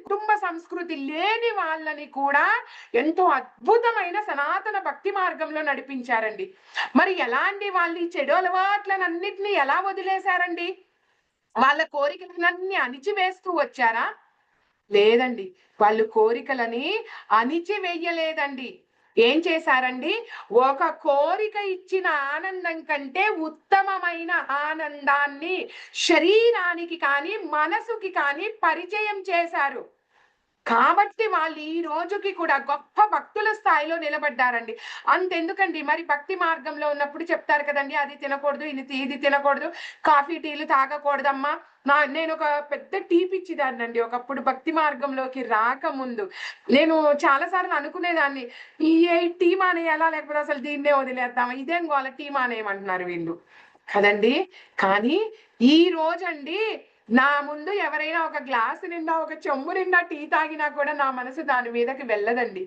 కుటుంబ సంస్కృతి లేని వాళ్ళని కూడా ఎంతో అద్భుతమైన సనాతన భక్తి మార్గంలో నడిపించారండి. మరి ఎలాంటి వాళ్ళు ఈ చెడు అలవాట్లనన్నిటిని ఎలా వదిలేశారండి? వాళ్ళ కోరికలనన్నీ అణిచివేస్తూ వచ్చారా? లేదండి. వాళ్ళు కోరికలని అణిచివెయ్యలేదండి. ఏం చేశారండి? ఒక కోరిక ఇచ్చిన ఆనందం కంటే ఉత్తమమైన ఆనందాన్ని శరీరానికి కానీ, మనసుకి కానీ పరిచయం చేశారు. కాబట్టి వాళ్ళు ఈ రోజుకి కూడా గొప్ప భక్తుల స్థాయిలో నిలబడ్డారండి. అంతెందుకండి మరి భక్తి మార్గంలో ఉన్నప్పుడు చెప్తారు కదండీ! అది తినకూడదు, ఇది తినకూడదు, కాఫీ, టీలు తాగకూడదమ్మా. నేనొక పెద్ద టీ పిచ్చిదాన్నండి. ఒకప్పుడు భక్తి మార్గంలోకి రాకముందు. నేను చాలా సార్లు అనుకునేదాన్ని. టీ మానేయాలా? లేకపోతే అసలు దీన్నే వదిలేద్దామా? ఇదేం గోల టీ మానేయమంటున్నారు వీళ్ళు. కదండీ! కానీ ఈ రోజండి నా ముందు ఎవరైనా ఒక గ్లాసు నిండా, ఒక చెంబు నిండా టీ తాగినా కూడా నా మనసు దాని మీదకి వెళ్ళదండి.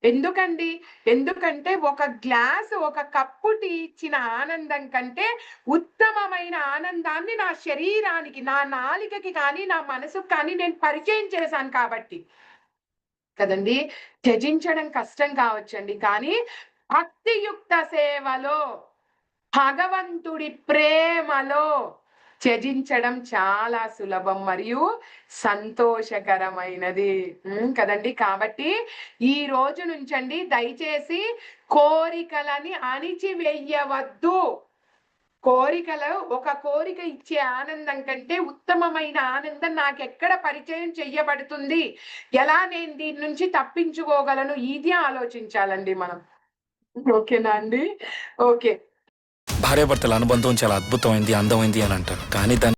ఎందుకండి? ఎందుకంటే ఒక గ్లాసు, ఒక కప్పు టీ ఇచ్చిన ఆనందం కంటే ఉత్తమమైన ఆనందాన్ని నా శరీరానికి, నా నాలికకి కానీ, నా మనసుకి కానీ నేను పరిచయం చేశాను కాబట్టి. కదండీ! త్యజించడం కష్టం కావచ్చండి. కానీ భక్తియుక్త సేవలో భగవంతుడి ప్రేమలో త్యజించడం చాలా సులభం మరియు సంతోషకరమైనది. కదండీ! కాబట్టి ఈ రోజు నుంచండి దయచేసి కోరికలని అణిచివెయ్యవద్దు. ఒక కోరిక ఇచ్చే ఆనందం కంటే ఉత్తమమైన ఆనందం నాకెక్కడ పరిచయం చెయ్యబడుతుంది? ఎలా నేను దీని నుంచి తప్పించుకోగలను? ఇది ఆలోచించాలండి మనం. ఓకేనా అండి? ఓకే. భార్యాభర్తల అనుబంధం చాలా అద్భుతమైంది, అందమైంది అని అంటారు. కానీ దాన్ని